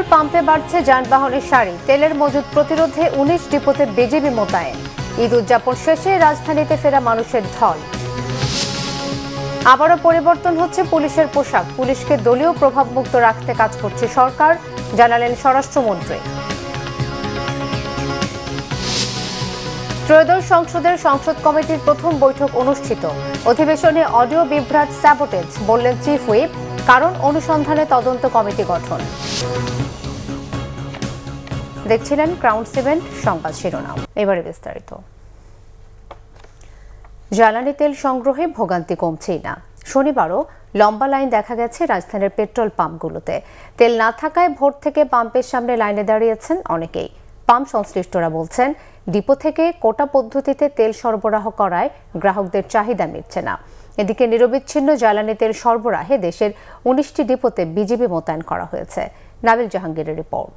Petrol পাম্পে বাড়ছে যানবাহনের সারি। তেলের মজুদ প্রতিরোধে ১৯ ডিপোতে বিজিবি মোতায়েন। ঈদ উদযাপন শেষে রাজধানীতে ফেরা মানুষের ঢল। আবারও পরিবর্তন হচ্ছে পুলিশের পোশাক। পুলিশকে দলীয় প্রভাবমুক্ত রাখতে কাজ করছে সরকার, জানালেন স্বরাষ্ট্রমন্ত্রী। ত্রয়োদশ সংসদের সংসদ কমিটির প্রথম বৈঠক অনুষ্ঠিত। অধিবেশনে অডিও বিভ্রাট স্যাবোটেজ, বললেন চিফ হুইপ। কারণ অনুসন্ধানে তদন্ত কমিটি গঠন। দেখছিলেন ক্রাউন সিমেন্ট সংবাদ শিরোনাম, এবারে বিস্তারিত। জ্বালানি তেল সংগ্রহে ভোগান্তি কমছেই না। শনিবারও লম্বা লাইন দেখা গেছে রাজধানীর পেট্রোল পাম্পগুলোতে। তেল না থাকায় ভোর থেকে পাম্পের সামনে লাইনে দাঁড়িয়েছেন অনেকেই। পাম্প সংশ্লিষ্টরা বলছেন, ডিপো থেকে কোটা পদ্ধতিতে তেল সরবরাহ করায় গ্রাহকদের চাহিদা মিটছে না। এদিকে নিরবিচ্ছিন্ন জ্বালানি তেল সরবরাহে দেশের ১৯টি ডিপোতে বিজিবি মোতায়েন করা হয়েছে। নাবিল জাহাঙ্গীরের রিপোর্ট।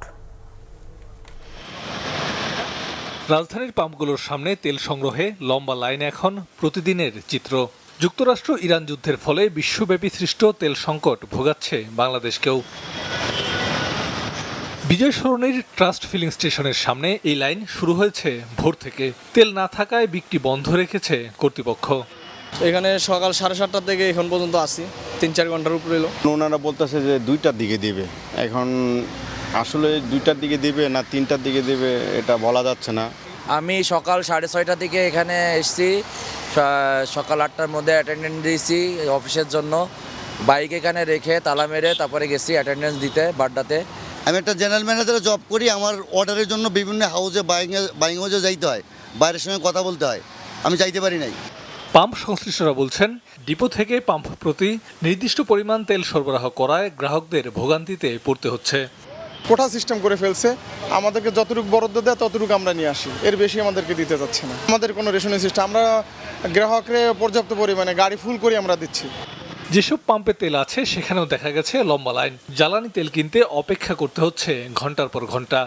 রাজধানীর পাম্পগুলোর সামনে তেল সংগ্রহে লম্বা লাইন এখন প্রতিদিনের চিত্র। যুক্তরাষ্ট্র ইরান যুদ্ধের ফলে বিশ্বব্যাপী সৃষ্ট তেল সংকট ভোগাচ্ছে বাংলাদেশকেও। বিজয় সরণির ট্রাস্ট ফিলিং স্টেশনের সামনে এই লাইন শুরু হয়েছে ভোর থেকে। তেল না থাকায় বিক্রি বন্ধ রেখেছে কর্তৃপক্ষ। এখানে সকাল 7:30 থেকে এখন পর্যন্ত আসি, 3-4 ঘন্টার উপরে এলো। ওনারা বলতেছে যে 2টার দিকে দিবে। এখন আসলে 2টার দিকে দিবে না 3টার দিকে দিবে এটা বলা যাচ্ছে না। আমি সকাল 6:30 থেকে এখানে এসেছি। সকাল 8টার মধ্যে অ্যাটেন্ডেন্স দিয়েছি অফিসের জন্য। বাইক এখানে রেখে তালা মেরে তারপরে গেছি অ্যাটেন্ডেন্স দিতে বাড্ডাতে। আমি একটা জেনারেল ম্যানেজারে জব করি। আমার অর্ডারের জন্য বিভিন্ন হাউসে বাইং হাউসে যাইতে হয়, বাইরের সঙ্গে কথা বলতে হয়, আমি যাইতে পারি নাই। পাম্প সংশ্লিষ্টরা বলছেন, ডিপো থেকে পাম্প প্রতি নির্দিষ্ট পরিমাণ তেল সরবরাহ করায় গ্রাহকদের ভোগান্তিতে পড়তে হচ্ছে। কোটা সিস্টেম করে ফেলছে, আমাদেরকে যতটুকু বরাদ্দ দেয় ততটুকু আমরা নিয়ে আসি, এর বেশি আমাদেরকে দিতে যাচ্ছে না। আমাদের কোনো রেশনিং সিস্টেম, আমরা গ্রাহকরে পর্যাপ্ত পরিমাণে গাড়ি ফুল করে আমরা দিচ্ছি। যেসব পাম্পে তেল আছে সেখানেও দেখা গেছে লম্বা লাইন। জ্বালানি তেল কিনতে অপেক্ষা করতে হচ্ছে ঘন্টার পর ঘন্টা।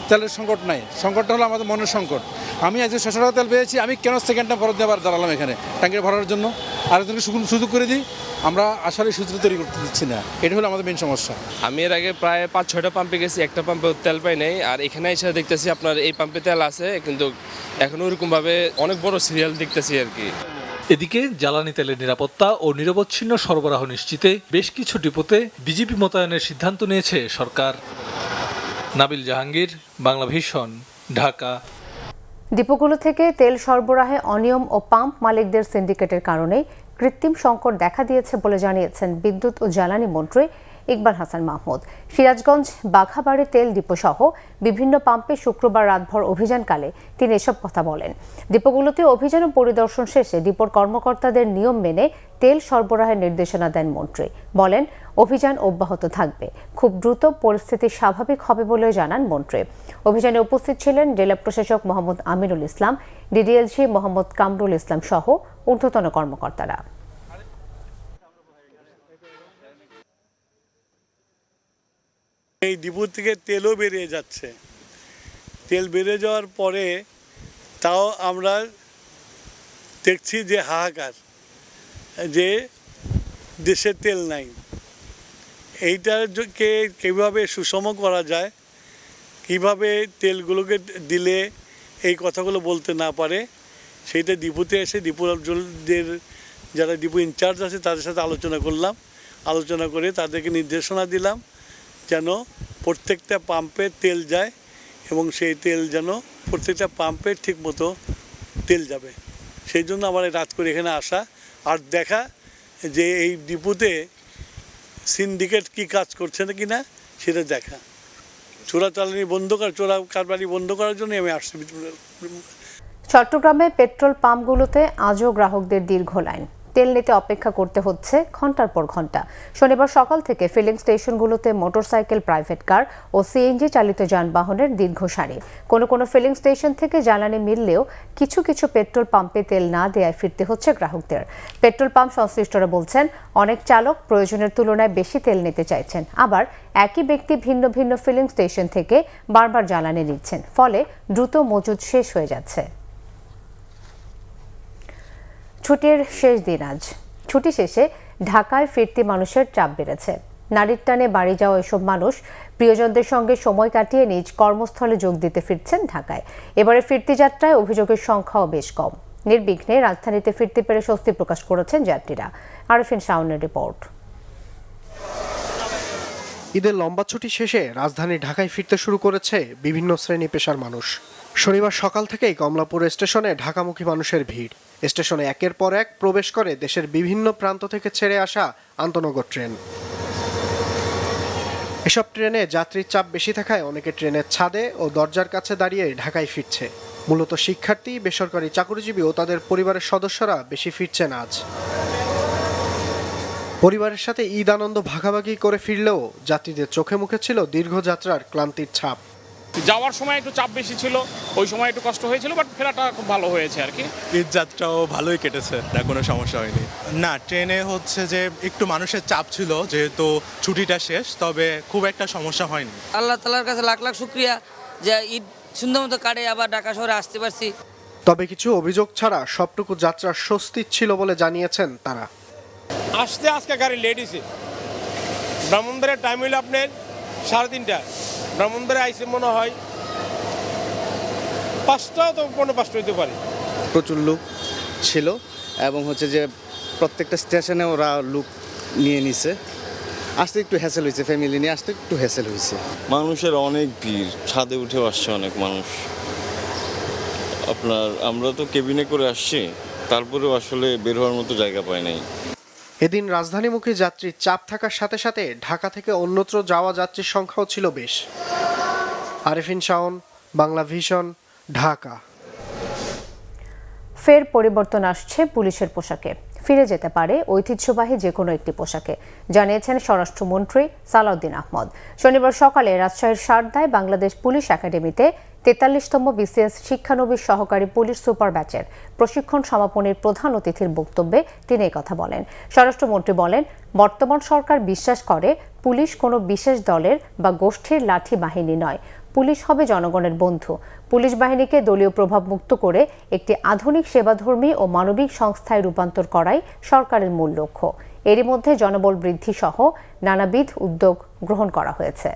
তেলের সংকট নাই, সংকটটা হলো আমাদের মনের সংকট। আমি আজকে 600 টাকা তেল পেয়েছি, আমি কেন সেকেন্ড টাইম ফেরত দেওয়ার দাঁড়ালাম এখানে ট্যাঙ্কের ভরার জন্য? আরেকজনকে সুযোগ করে দিই, আমরা আসলে সুযোগ তৈরি করতে দিচ্ছি না। এটা হলো আমাদের মেন সমস্যা। আমি এর আগে প্রায় 5-6টা পাম্পে গেছি, একটা পাম্পে তেল পাই নাই। আর এখানে এসে দেখতেছি আপনার এই পাম্পে তেল আছে, কিন্তু এখন ওরকমভাবে অনেক বড় সিরিয়াল দেখতেছি আর কি। এদিকে জ্বালানি তেলের নিরাপত্তা ও নিরবচ্ছিন্ন সরবরাহ নিশ্চিতে বেশ কিছু ডিপোতে বিজিবি মোতায়েনের সিদ্ধান্ত নিয়েছে সরকার। নাবিল জাহাঙ্গীর, বাংলা ভিশন, ঢাকা। ডিপোগুলো থেকে তেল সরবরাহে অনিয়ম ও পাম্প মালিকদের সিন্ডিকেটের কারণে কৃত্রিম সংকট দেখা দিয়েছে বলে জানিয়েছেন বিদ্যুৎ ও জ্বালানি মন্ত্রী ইকবাল হাসান মাহমুদ। সিরাজগঞ্জ, বাঘাবাড়ী তেল ডিপো সহ বিভিন্ন পাম্পে শুক্রবার রাতভর অভিযানকালে তিনি এসব কথা বলেন। ডিপোগুলোতে অভিযান ও পরিদর্শন শেষে ডিপোর কর্মকর্তাদের নিয়ম মেনে তেল সরবরাহের নির্দেশনা দেন মন্ত্রী। বলেন, অভিযান অব্যাহত থাকবে, খুব দ্রুত পরিস্থিতি স্বাভাবিক হবে বলেও জানান মন্ত্রী। অভিযানে উপস্থিত ছিলেন জেলা প্রশাসক মোহাম্মদ আমিনুল ইসলাম, ডিডিএলজি মোহাম্মদ কামরুল ইসলাম সহ ঊর্ধ্বতন কর্মকর্তারা। এই ডিপো থেকে তেলও বেরিয়ে যাচ্ছে। তেল বেরিয়ে যাওয়ার পরে তাও আমরা দেখছি যে হাহাকার, যে দেশে তেল নাই। এইটাকে কীভাবে সুষম করা যায়, কিভাবে তেলগুলোকে দিলে এই কথাগুলো বলতে না পারে, সেইটা ডিপোতে এসে ডিপোদের যারা ডিপো ইনচার্জ আছে তাদের সাথে আলোচনা করলাম। আলোচনা করে তাদেরকে নির্দেশনা দিলাম যেন প্রত্যেকটা পাম্পে তেল যায় এবং সেই তেল যেন প্রত্যেকটা পাম্পে ঠিক মতো তেল যাবে। সেই জন্য আমার রাত করে এখানে আসা আর দেখা যে এই ডিপোতে সিন্ডিকেট কি কাজ করছে না কিনা সেটা দেখা। চোরাচালানি বন্ধ চোরা কারবারি বন্ধ করার জন্য আমি আসছি। চট্টগ্রামে পেট্রোল পাম্পগুলোতে আজও গ্রাহকদের দীর্ঘ লাইন। তেল নিতে অপেক্ষা করতে হচ্ছে ঘন্টার পর ঘন্টা। শনিবার সকাল থেকে ফিলিং স্টেশনগুলোতে মোটরসাইকেল, প্রাইভেট কার ও সিএনজি চালিত যানবাহনের দীর্ঘ সারি। কোনো কোনো ফিলিং স্টেশন থেকে জ্বালানি মিললেও কিছু কিছু পেট্রোল পাম্পে তেল না দেওয়ায় ফিরতে হচ্ছে গ্রাহকদের। পেট্রোল পাম্প সংশ্লিষ্টরা বলছেন, অনেক চালক প্রয়োজনের তুলনায় বেশি তেল নিতে চাইছেন। আবার একই ব্যক্তি ভিন্ন ভিন্ন ফিলিং স্টেশন থেকে বারবার জ্বালানি নিচ্ছেন, ফলে দ্রুত মজুদ শেষ হয়ে যাচ্ছে। ছুটির শেষ দিন আজ। ছুটি শেষে ঢাকায় ফিরতি মানুষের চাপ বেড়েছে। নারীর টানে বাড়ি যাওয়া এসব মানুষ প্রিয়জনদের সঙ্গে সময় কাটিয়ে নিজ কর্মস্থলে যোগ দিতে ফিরছেন ঢাকায়। এবারে ফিরতি যাত্রায় অভিযোগের সংখ্যাও বেশ কম। নির্বিঘ্নে রাজধানীতে ফিরতে পেরে স্বস্তি প্রকাশ করেছেন যাত্রীরা। আরিফিন শাওনের রিপোর্ট। ঈদের লম্বা ছুটি শেষে রাজধানী ঢাকায় ফিরতে শুরু করেছে বিভিন্ন শ্রেণী পেশার মানুষ। শনিবার সকাল থেকেই কমলাপুর স্টেশনে ঢাকামুখী মানুষের ভিড়। স্টেশনে একের পর এক প্রবেশ করে দেশের বিভিন্ন প্রান্ত থেকে ছেড়ে আসা আন্তনগর ট্রেন। এসব ট্রেনে যাত্রীর চাপ বেশি থাকায় অনেকে ট্রেনের ছাদে ও দরজার কাছে দাঁড়িয়ে ঢাকায় ফিরছে। মূলত শিক্ষার্থী, বেসরকারি চাকরিজীবী ও তাদের পরিবারের সদস্যরা বেশি ফিরছেন আজ। পরিবারের সাথে ঈদ আনন্দ ভাগাভাগি করে ফিরলেও যাত্রীদের চোখে মুখে ছিল দীর্ঘযাত্রার ক্লান্তির ছাপ। যাওয়ার সময় একটু চাপ বেশি ছিল, ওই সময় একটু কষ্ট হয়েছিল, বাট ফেরাটা খুব ভালো হয়েছে আর কি। ঈদ যাত্রাও ভালোই কেটেছে, না কোনো সমস্যা হয়নি। না, ট্রেনে হচ্ছে যে একটু মানুষের চাপ ছিল যেহেতু ছুটিটা শেষ, তবে খুব একটা সমস্যা হয়নি। আল্লাহ তাআলার কাছে লাখ লাখ শুকরিয়া যে ঈদ সুন্দর মতো কাটে আবার ঢাকা শহরে আসতে পারছি। তবে কিছু অভিযোগ ছাড়া সবটুকু যাত্রার স্বস্তি ছিল বলে জানিয়েছেন তারা। আসতে আজকে গাড়ি লেট হয়েছে। ব্রাহ্মণবাড়িয়ার টাইম হইল আপনার 3:30, ব্রাহ্মণবাড়িয়া আইসে মনে হয় 5টা তো 5:45 হইতে পারে। প্রচুর লোক ছিল এবং হচ্ছে যে প্রত্যেকটা স্টেশনে ওরা লোক নিয়ে নিছে। আসতে একটু হ্যাসেল হয়েছে, ফ্যামিলি নিয়ে আসতে একটু হ্যাসেল হয়েছে। মানুষের অনেক ভিড়, ছাদে উঠেও আসছে অনেক মানুষ। আমরা তো কেবিনে করে আসছি, তারপরেও আসলে বের হওয়ার মতো জায়গা পাই নাই। এদিন রাজধানীমুখী যাত্রীর চাপ থাকার সাথে সাথে ঢাকা থেকে অন্যত্র যাওয়া যাত্রীর সংখ্যাও ছিল বেশ। আরিফিন শাওন, বাংলা ভিশন, ঢাকা। ফের পরিবর্তন আসছে পুলিশের পোশাকে। ফিরে যেতে পারে ঐতিহ্যবাহী যে কোনো একটি পোশাকে, জানিয়েছেন স্বরাষ্ট্রমন্ত্রী সালাউদ্দিন আহমদ। শনিবার সকালে রাজশাহীর সারদায় বাংলাদেশ পুলিশ একাডেমিতে 43তম বিসিএস শিক্ষানবিশ সহকারী পুলিশ সুপার ব্যাচের প্রশিক্ষণ সমাপনীর প্রধান অতিথির বক্তব্যে তিনি এই কথা বলেন। স্বরাষ্ট্রমন্ত্রী বলেন, বর্তমান সরকার বিশ্বাস করে পুলিশ কোনো বিশেষ দলের বা গোষ্ঠীর লাঠি বাহিনী নয়, পুলিশ হবে জনগণের বন্ধু। পুলিশ বাহিনীকে দলীয় প্রভাব মুক্ত করে একটি আধুনিক সেবাধর্মী ও মানবিক সংস্থায় রূপান্তর করাই সরকারের মূল লক্ষ্য। এরই মধ্যে জনবল বৃদ্ধি সহ নানাবিধ উদ্যোগ গ্রহণ করা হয়েছে।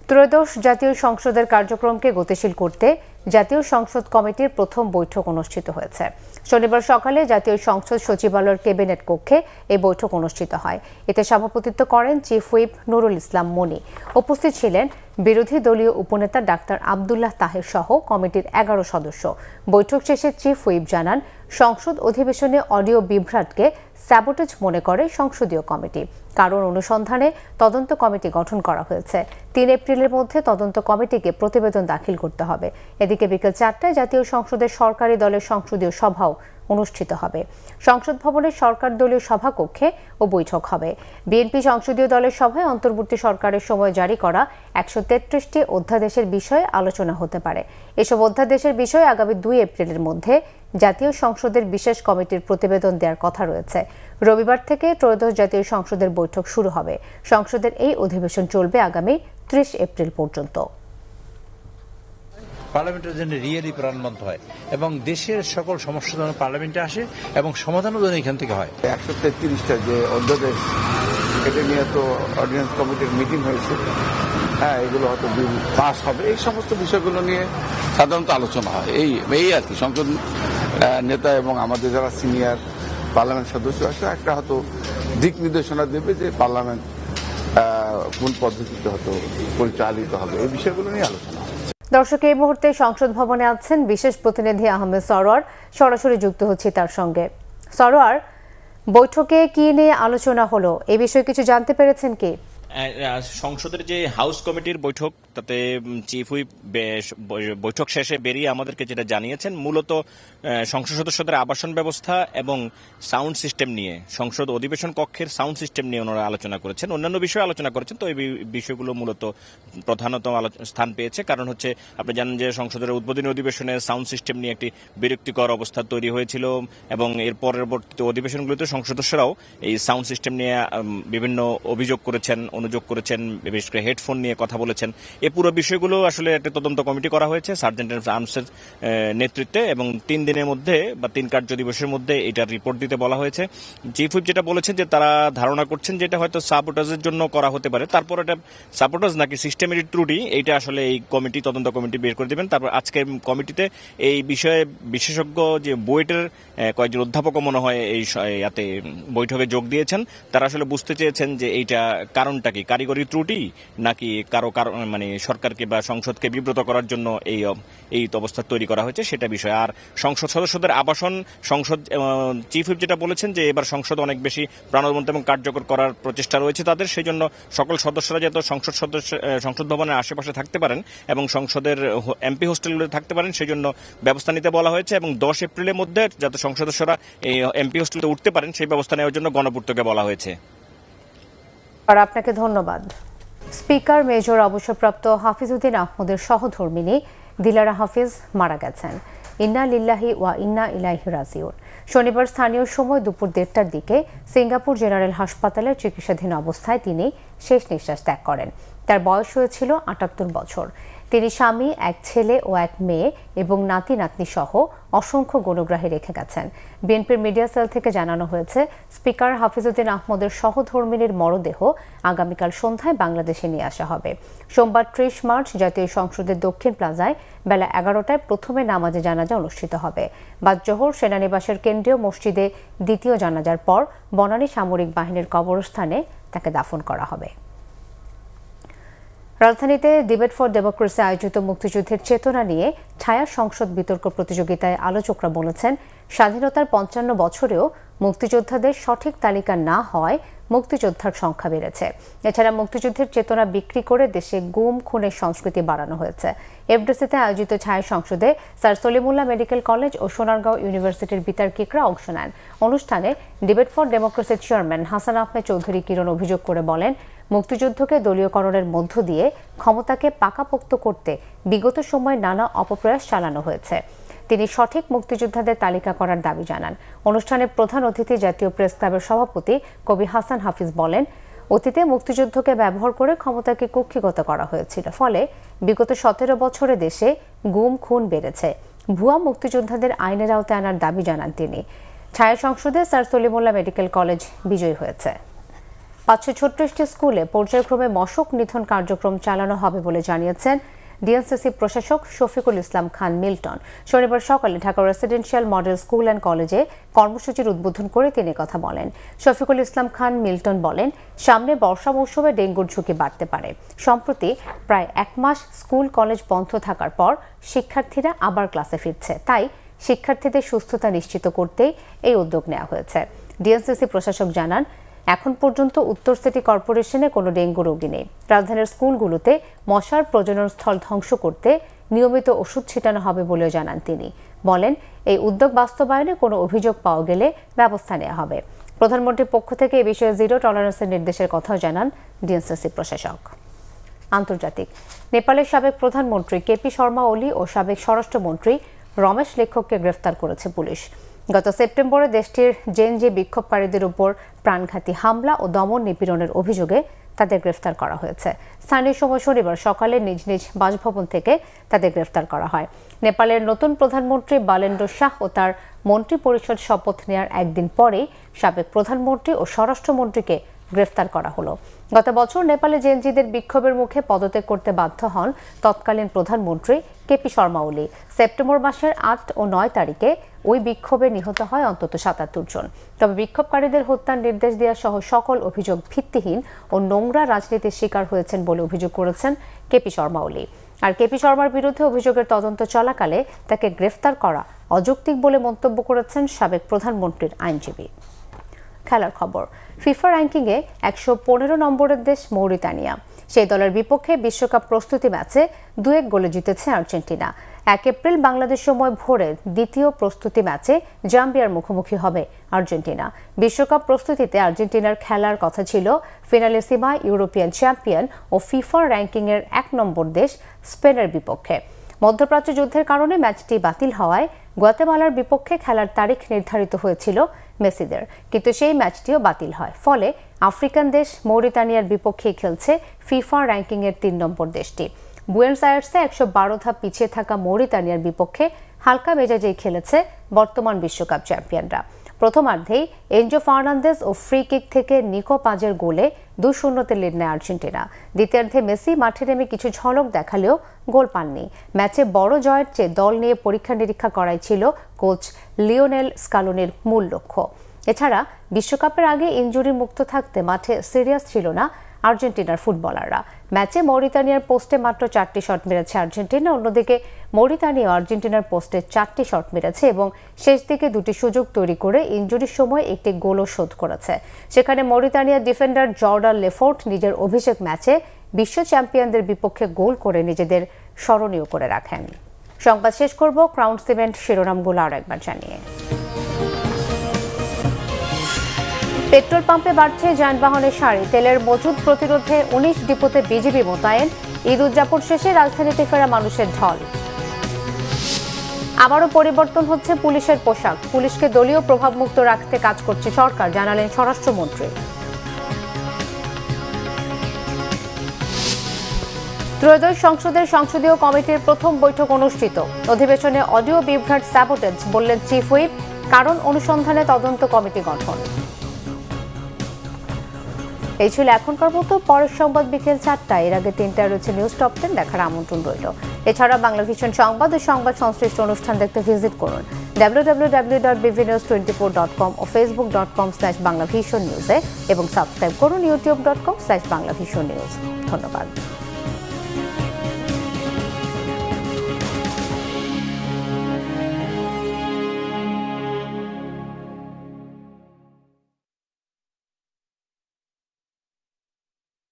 ত্রয়োদশ জাতীয় সংসদের কার্যক্রমকে গতিশীল করতে জাতীয় সংসদ কমিটির প্রথম বৈঠক অনুষ্ঠিত হয়েছে। শনিবার সকালে জাতীয় সংসদ সচিবালয়ের ক্যাবিনেট কক্ষে এই বৈঠক অনুষ্ঠিত হয়। এতে সভাপতিত্ব করেন চিফ হুইপ নুরুল ইসলাম মনি। উপস্থিত ছিলেন বিরোধী দলীয় উপনেতা ডাক্তার আব্দুল্লাহ তাহের সহ কমিটির 11 সদস্য। বৈঠক শেষে চিফ হুইপ জানান, সংসদ অধিবেশনে অডিও বিভ্রাটকে স্যাবোটেজ মনে করে সংসদীয় কমিটি। কারণ অনুসন্ধানে তদন্ত কমিটি গঠন করা হয়েছে। 3 এপ্রিলের মধ্যে তদন্ত কমিটিকে প্রতিবেদন দাখিল করতে হবে। এদিকে বিকেল 4টায় জাতীয় সংসদের সরকারি দলের সংসদীয় সভাও অনুষ্ঠিত হবে। সংসদ ভবনের সরকার দলীয় সভাকক্ষে ও বৈঠক হবে। বিএনপি সংসদীয় দলের সভায় অন্তর্বর্তী সরকারের সময় জারি করা 133টি অধ্যাদেশের বিষয়ে আলোচনা হতে পারে। এসব অধ্যাদেশের বিষয়ে আগামী 2 এপ্রিলের মধ্যে জাতীয় সংসদের বিশেষ কমিটির প্রতিবেদন দেওয়ার কথা রয়েছে। রবিবার থেকে ত্রয়োদশ জাতীয় সংসদের বৈঠক শুরু হবে। সংসদের এই অধিবেশন চলবে আগামী 30 এপ্রিল পর্যন্ত। পার্লামেন্টের জন্য রিয়েলি প্রাণবন্ত হয় এবং দেশের সকল সমস্যা যেন পার্লামেন্টে আসে এবং সমাধানও যেন এখান থেকে হয়। 133টা যে অধ্যাদেশ, এটা নিয়ে তো অর্ডিন্যান্স কমিটির মিটিং হয়েছে। হ্যাঁ, এগুলো হয়তো বিল পাস হবে। এই সমস্ত বিষয়গুলো নিয়ে সাধারণত আলোচনা হয়। এই আর কি সংসদ নেতা এবং আমাদের যারা সিনিয়র পার্লামেন্ট সদস্য আছে একটা হয়তো দিক নির্দেশনা দেবে যে পার্লামেন্ট কোন পদ্ধতিতে হয়তো পরিচালিত হবে। এই বিষয়গুলো নিয়ে আলোচনা হয়। দর্শক, এই মুহূর্তে সংসদ ভবনে আছেন বিশেষ প্রতিনিধি আহমেদ সরোয়ার। সরাসরি যুক্ত হচ্ছি তার সঙ্গে। সরোয়ার, বৈঠকে কি নিয়ে আলোচনা হলো, এই বিষয়ে কিছু জানতে পেরেছেন কি? সংসদের যে হাউস কমিটির বৈঠক, তাতে চিফ হুইপ বৈঠক শেষে বেরিয়ে আমাদেরকে যেটা জানিয়েছেন, মূলত সংসদ সদস্যদের আবাসন ব্যবস্থা এবং সাউন্ড সিস্টেম নিয়ে, সংসদ অধিবেশন কক্ষের সাউন্ড সিস্টেম নিয়ে ওনারা আলোচনা করেছেন। অন্যান্য বিষয়ে আলোচনা করেছেন, তো এই বিষয়গুলো মূলত প্রধানত স্থান পেয়েছে। কারণ হচ্ছে আপনি জানেন যে সংসদের উদ্বোধনী অধিবেশনে সাউন্ড সিস্টেম নিয়ে একটি বিরক্তিকর অবস্থা তৈরি হয়েছিল এবং এর পরবর্তী অধিবেশনগুলোতে সংসদ সদস্যরাও এই সাউন্ড সিস্টেম নিয়ে বিভিন্ন অভিযোগ করেছেন। অনুযোগ করেছেন, বিশেষ করে হেডফোন নিয়ে কথা বলেছেন। এই পুরো বিষয়গুলো আসলে একটা তদন্ত কমিটি করা হয়েছে সার্জেন্ট অ্যান্ড আর্মসের নেতৃত্বে, এবং 3 দিনের মধ্যে বা 3 কার্য দিবসের মধ্যে এটার রিপোর্ট দিতে বলা হয়েছে। চিফ হুইপ যেটা বলেছেন যে তারা ধারণা করছেন যে এটা হয়তো সাবোটাজের জন্য করা হতে পারে, তারপর এটা সাবোটাজ নাকি সিস্টেমের ত্রুটি এইটা আসলে এই কমিটি, তদন্ত কমিটি বের করে দেবেন। তারপর আজকের কমিটিতে এই বিষয়ে বিশেষজ্ঞ যে বুয়েটের কয়েকজন অধ্যাপকও মনে হয় এই ইয়াতে বৈঠকে যোগ দিয়েছেন। তারা আসলে বুঝতে চেয়েছেন যে এইটা কারণটা কি, কারিগরি ত্রুটি নাকি কারো মানে সরকারকে বা সংসদকে বিব্রত করার জন্য এই অবস্থা তৈরি করা হয়েছে সেটা বিষয়। আর সংসদ সদস্যদের আবাসন, সংসদ চিফ হুইপ যেটা বলেছেন যে এবার সংসদ অনেক বেশি প্রাণবন্ত এবং কার্যকর করার প্রচেষ্টা রয়েছে তাদের, সেই জন্য সকল সদস্যরা যাতে সংসদ ভবনের আশেপাশে থাকতে পারেন এবং সংসদের এমপি হোস্টেলগুলোতে থাকতে পারেন সেই জন্য ব্যবস্থা নিতে বলা হয়েছে, এবং 10 এপ্রিলের মধ্যে যাতে সংসদ সদস্যরা এই এমপি হোস্টেলে উঠতে পারেন সেই ব্যবস্থা নেওয়ার জন্য গণপূর্তকে বলা হয়েছে। আর আপনাকে ধন্যবাদ। স্পিকার মেজর অবসরপ্রাপ্ত হাফিজউদ্দিন আহমদের সহধর্মিণী দিলারা হাফিজ মারা গেছেন। ইন্না লিল্লাহি ওয়া ইন্না ইলাইহি রাজিউন। শনিবার স্থানীয় সময় দুপুর 1:30টার দিকে সিঙ্গাপুর জেনারেল হাসপাতালের চিকিৎসাধীন অবস্থায় তিনি শেষ নিঃশ্বাস ত্যাগ করেন। তার বয়স হয়েছিল 78 বছর। তিনি স্বামী, এক ছেলে ও এক মেয়ে এবং নাতি নাতনি সহ অসংখ্য গুণগ্রাহী রেখে গেছেন। বিএনপির মিডিয়া সেল থেকে জানানো হয়েছে, স্পিকার হাফিজউদ্দিন আহমদের সহধর্মিণীর মরদেহ আগামীকাল সন্ধ্যায় বাংলাদেশে নিয়ে আসা হবে। সোমবার 30 মার্চ জাতীয় সংসদের দক্ষিণ প্লাজায় বেলা 11টায় প্রথমে নামাজে জানাজা অনুষ্ঠিত হবে। বাদ জোহর সেনানিবাসের কেন্দ্রীয় মসজিদে দ্বিতীয় জানাজার পর বনানী সামরিক বাহিনীর কবরস্থানে তাকে দাফন করা হবে। রাজধানীতে ডিবেট ফর ডেমোক্রেসি আয়োজিত মুক্তিযুদ্ধের চেতনা নিয়ে ছায়া সংসদ বিতর্ক প্রতিযোগিতায় আলোচকরা বলেছেন, স্বাধীনতার 55 বছরেও মুক্তিযোদ্ধাদের সঠিক তালিকা না হওয়ায় মুক্তিযোদ্ধার সংখ্যা বেড়েছে। এছাড়া মুক্তিযুদ্ধের চেতনা বিক্রি করে দেশে গুম খুনের সংস্কৃতি বাড়ানো হয়েছে। এফডিসিতে আয়োজিত ছায়া সংসদে স্যার সলিমুল্লাহ মেডিকেল কলেজ ও সোনারগাঁও ইউনিভার্সিটির বিতার্কিকরা অংশ নেন। অনুষ্ঠানে ডিবেট ফর ডেমোক্রেসির চেয়ারম্যান হাসান আহমেদ চৌধুরী কিরণ অভিযোগ করে বলেন, মুক্তিযুদ্ধকে দলীয়করণের মধ্য দিয়ে ক্ষমতাকে পাকাপোক্ত করতে বিগত সময়ে নানা অপপ্রয়াস চালানো হয়েছে। তিনি সঠিক মুক্তিযোদ্ধাদের তালিকা করার দাবি জানান। অনুষ্ঠানে প্রধান অতিথি জাতীয় প্রেস ক্লাবের সভাপতি কবি হাসান হাফিজ বলেন, অতীতে মুক্তিযুদ্ধকে ব্যবহার করে ক্ষমতাকে কুক্ষিগত করা হয়েছিল, ফলে বিগত 17 বছরে দেশে গুম খুন বেড়েছে। ভুয়া মুক্তিযোদ্ধাদের আইনের আওতায় আনার দাবি জানান তিনি। ছায়া সংসদে স্যার সলিমুল্লাহ মেডিকেল কলেজ বিজয়ী হয়েছে। 536টি স্কুলে পর্যায়ক্রমে মশক নিধন কার্যক্রম চালানো হবে বলে জানিয়েছেন ডিএনসিসি প্রশাসক শফিকুল ইসলাম খান মিল্টন। শনিবার সকালে Dhaka residential model school and কলেজে কর্মসূচির উদ্বোধন করে তিনি কথা বলেন। শফিকুল ইসলাম খান মিল্টন বলেন, সামনে বর্ষা মৌসুমে ডেঙ্গুর ঝুঁকি বাড়তে পারে। সম্প্রতি প্রায় 1 মাস স্কুল কলেজ বন্ধ থাকার পর শিক্ষার্থীরা আবার ক্লাসে ফিরছে, তাই শিক্ষার্থীদের সুস্থতা নিশ্চিত করতেই এই উদ্যোগ নেওয়া হয়েছে। ডিএনসিসি প্রশাসক জানান, এখন পর্যন্ত উত্তর সিটি কর্পোরেশনে কোনো ডেঙ্গু রোগী নেই। রাজধানীর স্কুলগুলোতে মশার প্রজনন স্থল ধ্বংস করতে নিয়মিত ওষুধ ছিটানো হবে বলেও জানান তিনি। বলেন, এই উদ্যোগ বাস্তবায়নে কোনো অভিযোগ পাওয়া গেলে ব্যবস্থা নেওয়া হবে। প্রধানমন্ত্রীর পক্ষ থেকে এ বিষয়ে জিরো টলারেন্সের নির্দেশের কথাও জানান ডিএনসিসি প্রশাসক। আন্তর্জাতিক, নেপালের সাবেক প্রধানমন্ত্রী কেপি শর্মা ওলি ও সাবেক স্বরাষ্ট্রমন্ত্রী রমেশ লেখককে গ্রেফতার করেছে পুলিশ। গত সেপ্টেম্বরে দেশটির জেএনজি বিক্ষোভকারীদের উপর প্রাণঘাতী হামলা ও দমন নিপীড়নের অভিযোগে তাদের গ্রেফতার করা হয়েছে। স্থানীয় সময় শনিবার সকালে নিজ নিজ বাসভবন থেকে তাদের গ্রেফতার করা হয়। নেপালের নতুন প্রধানমন্ত্রী বালেন্দ্র শাহ ও তার মন্ত্রী পরিষদ শপথ নেওয়ার একদিন পরেই সাবেক প্রধানমন্ত্রী ও স্বরাষ্ট্রমন্ত্রীকে গ্রেফতার করা হলো। গত বছর নেপালে জেএনজিদের বিক্ষোভের মুখে পদত্যাগ করতে বাধ্য হন তৎকালীন প্রধানমন্ত্রী কেপি শর্মা ওলি। সেপ্টেম্বর মাসের 8 ও 9 তারিখে ওই বিক্ষোভে নিহত হয় অন্তত 77 জন। তবে বিক্ষোভকারীদের হত্যার নির্দেশ দেওয়া সহ সকল অভিযোগ ভিত্তিহীন ও নোংরা রাজনীতির শিকার হয়েছেন বলে অভিযোগ করেছেন কেপি শর্মা ওলি। আর কেপি শর্মার বিরুদ্ধে অভিযোগের তদন্ত চলাকালে তাকে গ্রেফতার করা অযৌক্তিক বলে মন্তব্য করেছেন সাবেক প্রধানমন্ত্রীর আইনজীবী। খেলার খবর, ফিফা র্যাঙ্কিংয়ে 115 নম্বরের দেশ মৌরিতানিয়া। সেই দলের বিপক্ষে বিশ্বকাপ প্রস্তুতি ম্যাচে 2-1 গোলে জিতেছে আর্জেন্টিনা। 1 এপ্রিল বাংলাদেশ সময় ভোরে দ্বিতীয় প্রস্তুতি ম্যাচে জাম্বিয়ার মুখোমুখি হবে আর্জেন্টিনা। বিশ্বকাপ প্রস্তুতিতে আর্জেন্টিনার খেলার কথা ছিল ফিনালিসিমায় ইউরোপিয়ান চ্যাম্পিয়ন ও ফিফা র্যাঙ্কিংয়ের 1 নম্বর দেশ স্পেনের বিপক্ষে। মধ্যপ্রাচ্য যুদ্ধের কারণে ম্যাচটি বাতিল হওয়ায় গুয়াতেমালার বিপক্ষে খেলার তারিখ নির্ধারিত হয়েছিল মেসিদের, কিন্তু সেই ম্যাচটিও বাতিল হয়। ফলে আফ্রিকান দেশ মৌরিতানিয়ার বিপক্ষে খেলছে ফিফা র্যাঙ্কিংয়ের ৩ নম্বর দেশটি। বুয়েন্স আয়ার্সে ১১২ ধাপ পিছিয়ে থাকা মৌরিতানিয়ার বিপক্ষে হালকা মেজাজেই খেলেছে বর্তমান বিশ্বকাপ চ্যাম্পিয়নরা। প্রথমার্ধেই এনজো ফার্নান্দেজ ও ফ্রি কিক থেকে নিকো পাজের গোলে ২-০ লিড নেয় আর্জেন্টিনা। দ্বিতীয়ার্ধে মেসি মাঠে নেমে কিছু ঝলক দেখালেও গোল পাননি। ম্যাচে বড় জয়ের চেয়ে দল নিয়ে পরীক্ষা নিরীক্ষা করাই ছিল কোচ লিওনেল স্কালোনির মূল লক্ষ্য। এছাড়া বিশ্বকাপের আগে ইনজুরি মুক্ত থাকতে মাঠে সিরিয়াস ছিল না আর্জেন্টিনার ফুটবলাররা। ম্যাচে মৌরিতানিয়ার পোস্টে মাত্র 4টি শট মেরেছে আর্জেন্টিনা, অন্যদিকে মৌরিতানিয়া আর্জেন্টিনার পোস্টে 4টি শট মেরেছে এবং শেষ দিকে 2টি সুযোগ তৈরি করে ইনজুরির সময় একটি গোলও শোধ করেছে। সেখানে মৌরিতানিয়ার ডিফেন্ডার জর্ডান লেফোর্ট নিজের অভিষেক ম্যাচে বিশ্ব চ্যাম্পিয়নদের বিপক্ষে গোল করে নিজেদের স্মরণীয় করে রাখেন। সংবাদ শেষ করব ক্রাউন সিমেন্ট শিরোনামগুলো আরও একবার জানিয়ে। পেট্রোল পাম্পে বাড়ছে যানবাহনের সারি। তেলের মজুদ প্রতিরোধে 19 ডিপোতে বিজিবি মোতায়েন। ঈদ উদযাপন শেষে রাজধানীতে ফেরা মানুষের ঢল। আবারও পরিবর্তন হচ্ছে পুলিশের পোশাক। পুলিশকে দলীয় প্রভাবমুক্ত রাখতে কাজ করছে সরকার, জানালেন স্বরাষ্ট্রমন্ত্রী। ত্রয়োদশ সংসদের সংসদীয় কমিটির প্রথম বৈঠক অনুষ্ঠিত। অধিবেশনে অডিও বিভ্রাট স্যাবোটেজ, বললেন চিফ হুইপ। কারণ অনুসন্ধানে তদন্ত কমিটি গঠন। এই ছিল এখনকার মতো। পরের সংবাদ বিকেল 4টায়। এর আগে 3টায় রয়েছে নিউজ টপ 10 দেখার আমন্ত্রণ রইল। এছাড়া বাংলা ভিশন সংবাদ ও সংবাদ সংশ্লিষ্ট অনুষ্ঠান দেখতে ভিজিট করুন www.bvnews24.com ও facebook.com/banglavisionnews এবং সাবস্ক্রাইব করুন youtube.com/banglavisionnews। ধন্যবাদ।